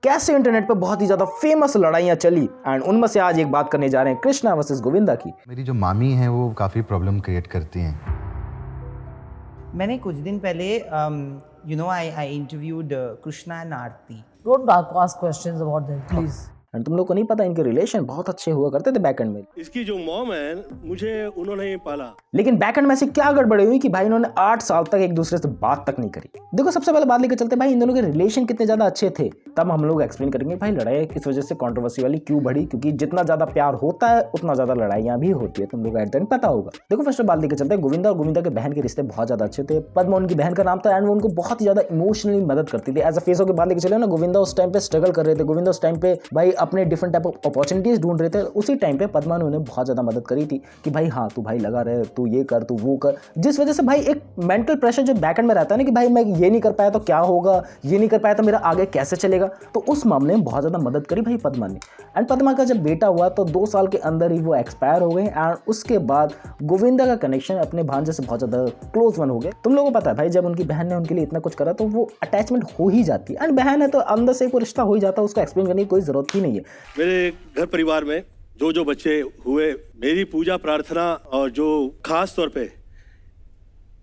कैसे इंटरनेट पे बहुत ही ज्यादा फेमस लड़ाइयाँ चली एंड उनमें से आज एक बात करने जा रहे हैं कृष्णा वर्सेस गोविंदा की। मेरी जो मामी हैं वो काफ़ी प्रॉब्लम क्रिएट करती हैं। मैंने कुछ दिन पहले I interviewed Krishna and Aarti. Don't ask questions about them, please. And तुम लोग को नहीं पता इनके रिलेशन बहुत अच्छे हुआ करते थे बैक एंड में। इसकी जो मॉम है मुझे उन्होंने ही पाला, लेकिन बैक एंड में से क्या गड़बड़ी हुई कि भाई इन्होंने 8 साल तक एक दूसरे से बात तक नहीं करी। देखो सबसे पहले बात लेकर चलते भाई इन दोनों के रिलेशन कितने ज्यादा अच्छे थे, तब हम लोग एक्सप्लेन करेंगे भाई लड़ाई किस वजह से कंट्रोवर्सी वाली क्यों बढ़ी, क्योंकि जितना ज्यादा प्यार होता है उतना ज्यादा लड़ाइयां भी होती है, तुम लोग एट द एंड पता होगा। देखो फर्स्ट बात लेकर चलते हैं गोविंदा और गोविंदा के बहन के रिश्ते बहुत ज्यादा अच्छे थे। पद्मा उनकी बहन का नाम था एंड वो उनको बहुत ही ज्यादा इमोशनली मदद करती थी। एज अ फेस की बात लेकर चले ना, गोविंदा उस टाइम पे स्ट्रगल कर रहे थे, गोविंदा उस टाइम पे भाई अपने डिफरेंट टाइप ऑफ अपॉर्चुनिटीज ढूंढ रहे थे। उसी टाइम पे पद्मा ने उन्हें बहुत ज्यादा मदद करी थी कि भाई हाँ तू भाई लगा रहे, तू ये कर, तू वो कर, जिस वजह से भाई एक मेंटल प्रेशर जो बैक एंड में रहता है ना कि भाई मैं ये नहीं कर पाया तो क्या होगा, ये नहीं कर पाया तो मेरा आगे कैसे चलेगा, तो उस मामले में बहुत ज्यादा मदद करी भाई पद्मा ने। एंड पद्मा का जब बेटा हुआ तो 2 साल के अंदर ही वो एक्सपायर हो गए एंड उसके बाद गोविंदा का कनेक्शन अपने भांजे से बहुत ज्यादा क्लोज वन हो गए। तुम लोगों को पता है भाई जब उनकी बहन ने उनके लिए इतना कुछ करा तो वो अटैचमेंट हो ही जाती है एंड बहन है तो अंदर से कोई रिश्ता हो ही जाता है, उसको एक्सप्लेन करने की कोई जरूरत ही नहीं है। मेरे घर परिवार में जो बच्चे हुए, मेरी पूजा प्रार्थना और जो खास तौर पे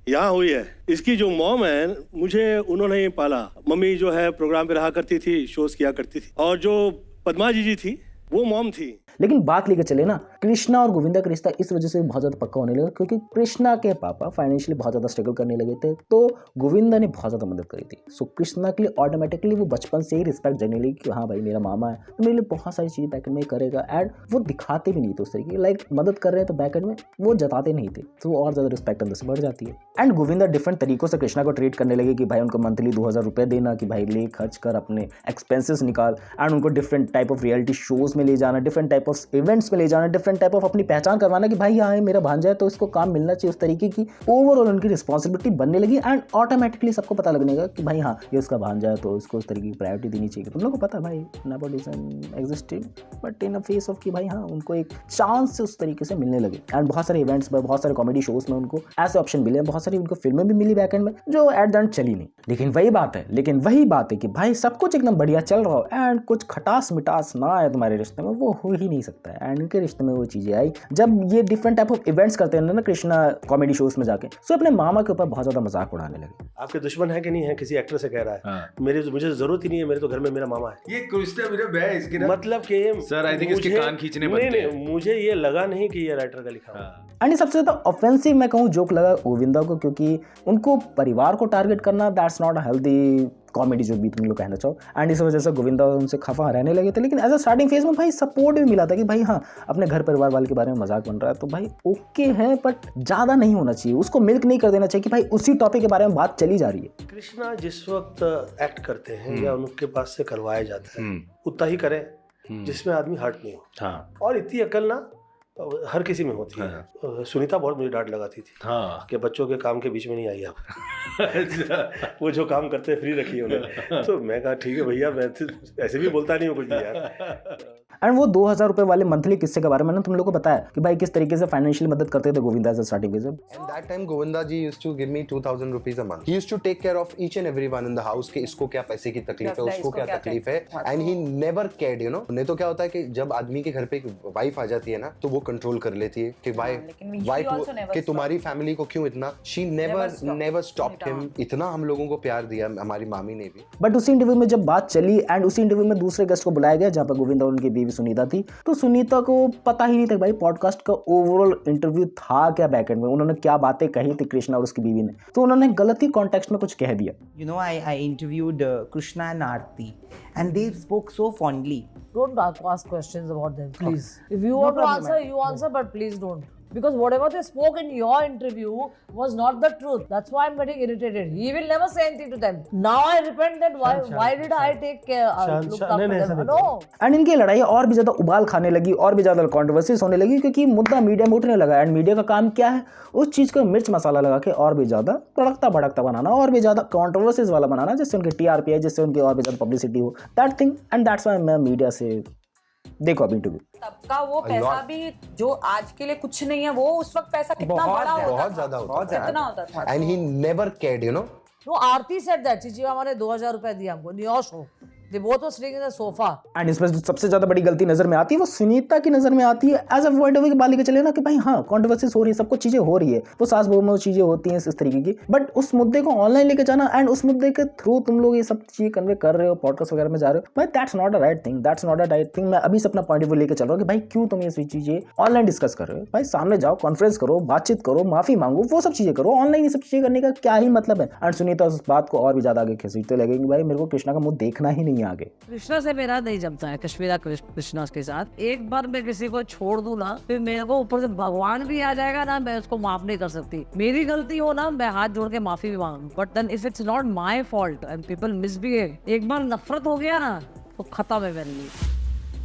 यहाँ हुई है, इसकी जो मॉम है मुझे उन्होंने ही पाला। मम्मी जो है प्रोग्राम पे रहा करती थी, शोज किया करती थी, और जो पद्मा जी थी वो मॉम थी। लेकिन बात लेकर चले ना, कृष्णा और गोविंदा का रिश्ता इस वजह से बहुत ज्यादा पक्का होने लगा क्योंकि कृष्णा के पापा फाइनेंशियली बहुत ज्यादा स्ट्रगल करने लगे थे, तो गोविंदा ने बहुत ज्यादा मदद करी थी। सो कृष्णा के लिए ऑटोमेटिकली वो बचपन से ही रिस्पेक्ट जगने लगी कि हाँ भाई मेरा मामा है तो मेरे लिए बहुत सारी चीजें बैकेंड में करेगा। एंड वो दिखाते भी नहीं थे उस तरीके, लाइक मदद कर रहे हैं तो बैकेंड में वो जताते नहीं थे, तो वो और ज्यादा रिस्पेक्ट अंदर से बढ़ जाती है। एंड गोविंदा डिफरेंट तरीकों से कृष्णा को ट्रीट करने लगे कि भाई उनको मंथली 2000 रुपये देना कि भाई ले खर्च कर, अपने एक्सपेंसेस निकाल, एंड उनको different type of reality shows में ले जाना, डिफरेंट टाइप ऑफ इवेंट्स में ले जाना, डिफरेंट टाइप ऑफ अपनी पहचान करवाना कि भाई यहाँ मेरा भांजा है तो इसको काम मिलना चाहिए। उस तरीके की ओवरऑल उनकी रिस्पॉन्सिबिलिटी बनने लगी एंड ऑटोमेटिकली सबको पता लगने लगा कि भाई हाँ ये उसका भांजा है तो इसको इस तरीके की प्रायोरिटी देनी चाहिए। तुम लोगों को पता है भाई nepotism existed but in a face of कि भाई हाँ उनको एक चांस उस तरीके से मिलने लगे एंड बहुत सारे इवेंट्स में, बहुत सारे कॉमेडी शोज में उनको ऐसे ऑप्शन मिले, बहुत सारी उनको फिल्में भी मिली बैक एंड में जो एट द एंड चली नहीं। लेकिन वही बात है कि भाई सब कुछ एकदम बढ़िया चल रहा हो एंड कुछ खटास मिटास ना आए तुम्हारे रिश्ते में, वो हो ही नहीं सकता है। एंड इनके रिश्ते में वो चीजें आई जब ये डिफरेंट टाइप ऑफ इवेंट्स करते हैं ना कृष्णा कॉमेडी शोज में जाके, सो अपने मामा के ऊपर बहुत ज्यादा मजाक उड़ाने लगे। आपके दुश्मन है कि नहीं है, किसी एक्टर से कह रहा है। हाँ। मुझे जरूरत ही नहीं है, मेरे तो घर में मेरा मामा है। ये कृष्णा मेरे बहन इसके ना मतलब कि सर आई थिंक इसके कान खींचने बनते हैं। मुझे ये लगा नहीं कि ये राइटर का लिखा हुआ। एंड सबसे ज्यादा ऑफेंसिव मैं कहूँ जोक लगा गोविंदा को, क्योंकि उनको परिवार को टारगेट करना that's not a healthy comedy जो भी तुम लोग कहना चाहो। एंड इस वजह से गोविंदा उनसे खफा रहने लगे थे। लेकिन एज अ स्टार्टिंग फेज में भाई सपोर्ट भी मिला था कि भाई हाँ अपने घर परिवार वाले के बारे में मजाक बन रहा है तो भाई ओके है, बट ज़्यादा नहीं होना चाहिए, उसको मिल्क नहीं कर देना चाहिए कि भाई उसी टॉपिक के बारे में बात चली जा रही है। कृष्णा जिस वक्त एक्ट करते हैं या उनके पास से करवाया जाता है उतना ही करें जिसमें आदमी हर्ट नहीं हो। हाँ। और इतनी अकल ना हर किसी में होती है। हाँ। सुनीता बहुत मुझे डांट लगाती थी। हाँ। कि बच्चों के काम के बीच में नहीं आई आप। वो जो काम करते हैं फ्री रखिए उन्हें। तो मैं कहा ठीक है भैया, मैं ऐसे भी बोलता नहीं हूँ कुछ भी यार। एंड वो 2000 रुपए वाले मंथली किस्से के बारे में ना तुम लोग को बताया कि भाई किस तरीके से फाइनेंशियली मदद करते थे गोविंदा से स्टार्टिंग में। And that time Govinda ji used to give me 2000 rupees a month. He used to take care of each and everyone in the house कि इसको क्या पैसे की तकलीफ है, उसको क्या तकलीफ है, and he never cared, you know. नहीं तो क्या होता है कि जब आदमी के घर पे एक वाइफ आ जाती है ना तो वो कंट्रोल कर लेती है कि वाइफ कि तुम्हारी फैमिली को क्यों इतना। She never stopped him. इतना हम लोगों को प्यार दिया हमारी मामी ने भी। बट उसी इंटरव्यू में जब बात चली एंड उसी इंटरव्यू में दूसरे गेस्ट को बुलाया गया जहाँ पर गोविंदा और उनकी बीवी सुनीता थी, तो सुनीता को पता ही नहीं था भाई पॉडकास्ट का ओवरऑल इंटरव्यू था क्या बैकएंड में, उन्होंने क्या बातें कही थी कृष्णा और उसकी बीवी ने, तो उन्होंने गलत ही कॉन्टेक्स्ट में कुछ कह दिया। I interviewed Krishna and Aarti and they spoke so fondly. Don't ask questions about them, please. If you want to answer, you answer, but please don't. Because whatever they spoke in your interview was not the truth. That's why I'm getting irritated. He will never say anything to them. Now I repent that why did I take care, look after them? No. And इनकी लड़ाई और भी ज्यादा उबाल खाने लगी, और भी ज्यादा कंट्रोवर्सीज होने लगी क्योंकि मुद्दा मीडिया में उठने लगा। एंड मीडिया का काम क्या है, उस चीज को मिर्च मसाला लगा के और भी ज्यादा तड़कता भड़कता बनाना, और भी ज्यादा कंट्रोवर्सीज वाला बनाना, जिससे उनकी टीआरपी है, जिससे उनकी और भी ज्यादा पब्लिसिटी हो, that thing. And that's why मैं मीडिया से देखो अभी इंटरव्यू तब का वो पैसा भी जो आज के लिए कुछ नहीं है, वो उस वक्त पैसा कितना बड़ा होता था, बहुत ज्यादा होता था, कितना होता था। And he never cared, you know. No, Aarti said that. Chichi हमारे 2000 रुपए दिया हमको, नियोश हो। They both were sitting in the sofa. And इसमें जो सबसे ज्यादा बड़ी गलती नजर में आती है वो सुनीता की नजर में आती है as a point of view बात लेके चले ना कि भाई हाँ कॉन्ट्रोवर्सीज हो रही है, सब कुछ चीजें हो रही है, वो सास बहू में चीजें होती हैं इस तरीके की, बट उस मुद्दे को ऑनलाइन लेके जाना एंड उस मुद्दे के थ्रू तुम लोग ये सब चीजें कन्वे कर रहे हो, पॉडकास्ट वगैरह में जा रहे हो, भाई that's not a right thing, that's not a right thing. मैं अभी से अपना पॉइंट ऑफ व्यू लेके चल रहा हूँ कि भाई क्यों तुम ये चीजें ऑनलाइन डिस्कस कर रहे हो, भाई सामने जाओ, कॉन्फ्रेंस करो, बातचीत करो, माफी मांगो, वो सब चीजें करो। ऑनलाइन ये सब चीजें करने का क्या ही मतलब है। एंड सुनीता उस बात को और भी ज्यादा आगे खींचते लगे कि भाई मेरे को कृष्णा का मुंह देखना ही नहीं आगे। कृष्णा से मेरा नहीं जमता है, कश्मीरा कृष्णा के साथ। एक बार मैं किसी को छोड़ दूं ना, फिर मेरे को ऊपर से भगवान भी आ जाएगा ना, मैं उसको माफ नहीं कर सकती। मेरी गलती हो ना, मैं हाथ जोड़ के माफी भी मांगू, but then if it's not my fault and people misbehave, एक बार नफरत हो गया ना तो खत्म है मेरे लिए।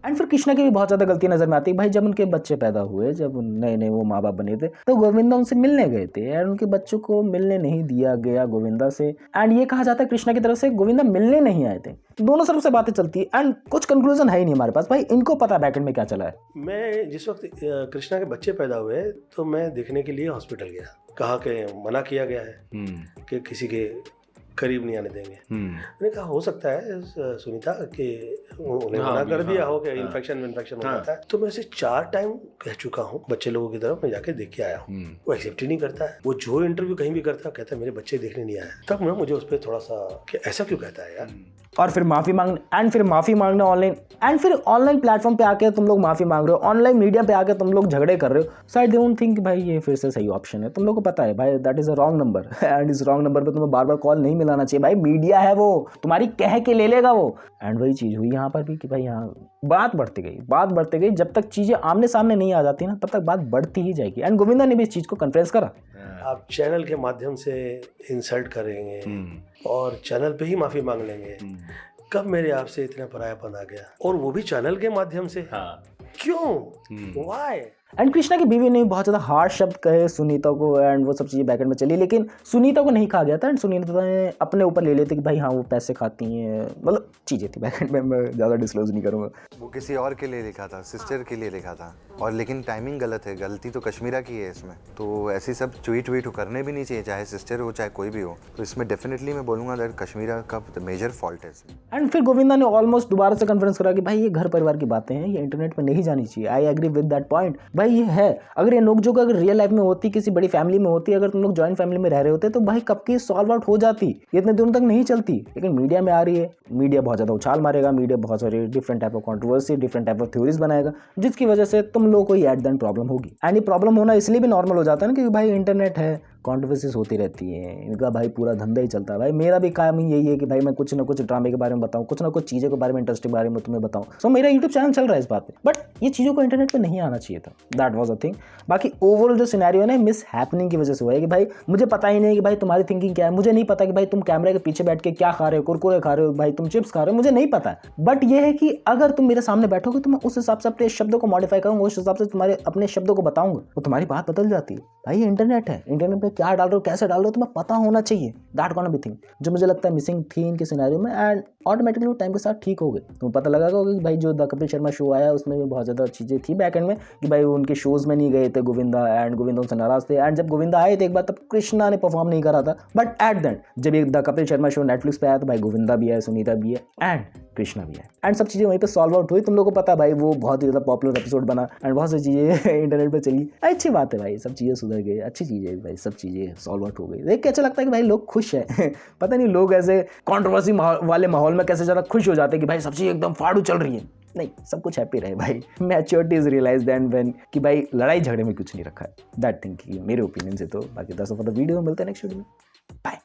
एंड फिर कृष्णा की भी बहुत ज्यादा गलती नजर में आती है। भाई जब उनके बच्चे पैदा हुए, जब नए नए वो माँ बाप बने थे, तो गोविंदा उनसे मिलने गए थे एंड उनके बच्चों को मिलने नहीं दिया गया गोविंदा से। एंड ये कहा जाता है कृष्णा की तरफ से गोविंदा मिलने नहीं आए थे। दोनों तरफ से बातें चलती है एंड कुछ कंक्लूजन है ही नहीं हमारे पास। भाई इनको पता है बैकएंड में क्या चला है। मैं जिस वक्त कृष्णा के बच्चे पैदा हुए तो मैं देखने के लिए हॉस्पिटल गया, कहा कि मना किया गया है कि किसी के करीब नहीं आने देंगे। मैंने कहा हो सकता है सुनीता कि उन्हें मना कर दिया हो कि इन्फेक्शन हो जाता है। तो मैं उसे 4 टाइम कह चुका हूँ बच्चे लोगों की तरफ, मैं जाके देख के आया हूँ। वो एक्सेप्ट ही नहीं करता है। वो जो इंटरव्यू कहीं भी करता है कहता है मेरे बच्चे देखने नहीं आए। तब ना मुझे उस पर थोड़ा सा कि ऐसा क्यों कहता है यार। और फिर माफी मांगना ऑनलाइन, एंड फिर ऑनलाइन प्लेटफॉर्म पे आके तुम लोग माफी मांग रहे हो, ऑनलाइन मीडिया पे आके तुम लोग झगड़े कर रहे हो। सो आई डोंट थिंक भाई ये फिर से सही ऑप्शन है। तुम लोग को पता है भाई that is a wrong number and इस रॉन्ग नंबर पे तुम्हें बार बार कॉल नहीं मिलाना चाहिए। भाई मीडिया है, वो तुम्हारी कह के ले लेगा वो। एंड वही चीज हुई यहाँ पर भी कि भाई यहाँ बात बढ़ती गई। जब तक चीजें आमने सामने नहीं आ जाती ना, तब तक बात बढ़ती ही जाएगी। एंड गोविंदा ने भी इस चीज को कन्फ्रेंस करा। आप चैनल के माध्यम से इंसल्ट करेंगे और चैनल पे ही माफी मांग लेंगे। कब मेरे आपसे इतना परायापन आ गया, और वो भी चैनल के माध्यम से। क्यों, व्हाई? एंड कृष्णा की बीवी ने बहुत ज़्यादा हार्ड शब्द कहे सुनीता को एंड वो सब चीज़ें बैकएंड में चली, लेकिन सुनीता को नहीं कहा गया था एंड सुनीता ने अपने ऊपर ले लेते कि भाई हाँ वो पैसे खाती हैं, मतलब चीज़ें थी बैकएंड में। मैं ज़्यादा डिस्क्लोज नहीं करूँगा। वो किसी और के लिए लिखा था, सिस्टर के लिए लिखा था, और लेकिन टाइमिंग गलत है। गलती तो कश्मीरा की है इसमें। तो ऐसी सब ट्वीट करने भी नहीं चाहिए, चाहे सिस्टर हो चाहे कोई भी हो। तो इसमें डेफिनेटली मैं बोलूँगा दैट कश्मीरा का मेजर फॉल्ट है इसमें। एंड फिर गोविंदा ने ऑलमोस्ट दोबारा से कन्फ्रेंस करा कि भाई ये घर परिवार की बातें हैं, ये इंटरनेट पर नहीं जानी चाहिए। I agree with that point. भाई ये है, अगर ये नोकझोंक अगर रियल लाइफ में होती, किसी बड़ी फैमिली में होती, अगर तुम लोग जॉइंट फैमिली में रह रहे होते, तो भाई कब की सॉल्व आउट हो जाती, ये इतने दिनों तक नहीं चलती। लेकिन मीडिया में आ रही है, मीडिया बहुत ज़्यादा उछाल मारेगा, मीडिया बहुत सारी different type of controversy, different type of theories बनाएगा, जिसकी वजह से तुम लोगों को ये एट द एंड प्रॉब्लम होगी। एंड ये प्रॉब्लम होना इसलिए भी नॉर्मल हो जाता है ना, क्योंकि भाई इंटरनेट है, कॉन्ट्रोवर्सीज होती रहती है, इनका भाई पूरा धंधा ही चलता है। भाई मेरा भी काम ही यही है कि भाई मैं कुछ ना कुछ ड्रामे के बारे में बताऊं, कुछ ना कुछ चीज़ों के बारे में, इंटरेस्टिंग बारे में तुम्हें बताऊं। सो मेरा यूट्यूब चैनल चल रहा है इस बात पे, बट ये चीज़ों को इंटरनेट पे नहीं आना चाहिए था। That was a thing. बाकी ओवरऑल जो सिनेरियो है ना, मिस हैपनिंग की वजह से हुआ है कि भाई मुझे पता ही नहीं कि भाई तुम्हारी थिंकिंग क्या है। मुझे नहीं पता कि भाई तुम कैमरे के पीछे बैठ के क्या खा रहे हो, कुरकुरे खा रहे हो, भाई तुम चिप्स खा रहे हो, मुझे नहीं पता है। बट ये है कि अगर तुम मेरे सामने बैठोगे तो मैं उस हिसाब से अपने शब्दों को मॉडिफाई करूंगा, उस हिसाब से तुम्हारे अपने शब्दों को बताऊंगा, वो तुम्हारी बात बदल जाती है। भाई ये इंटरनेट है, इंटरनेट पे क्या डाल रहे हो, कैसे डाल रहे हो, तुम्हें पता होना चाहिए। दैट गोना बी थिंग जो मुझे लगता है मिसिंग थी इनके सिनेरियो में। एंड ऑटोमेटिकली वो टाइम के साथ ठीक हो गए। तुम्हें पता लगा होगा कि भाई जो द कपिल शर्मा शो आया उसमें भी बहुत ज़्यादा चीज़ें थी बैक एंड में कि भाई उनके शोज़ में नहीं गए थे गोविंदा, एंड गोविंदा उनसे नाराज थे। एंड जब गोविंदा आए थे एक बार, तब कृष्णा ने परफॉर्म नहीं करा था। बट एट देन जब ये the Kapil Sharma show Netflix पे आया तो भाई गोविंदा भी है, सुनीता भी है एंड कृष्णा भी है। एंड सब चीज़ें वहीं पे सॉल्व आउट हुई। तुम लोगों को पता है भाई वो बहुत ही ज़्यादा पॉपुलर एपिसोड बना एंड बहुत सी चीज़ें इंटरनेट पे चली। अच्छी बात है भाई, सब चीज़ें सुधर गई, अच्छी चीज़ है भाई, सब चीज़ें सॉल्व आउट हो गई। देख के अच्छा लगता है कि भाई लोग खुश हैं। पता नहीं लोग ऐसे कंट्रोवर्सी वाले माहौल में कैसे ज़्यादा खुश हो जाते हैं कि भाई सब चीज़ एकदम फाड़ू चल रही है। नहीं, सब कुछ हैप्पी रहे भाई। Maturity is realise then when कि भाई लड़ाई झगड़े में कुछ नहीं रखा है। दैट थिंक मेरे ओपिनियन से। तो बाकी that's all for the video. मिलते हैं नेक्स्ट वीडियो में। बाय।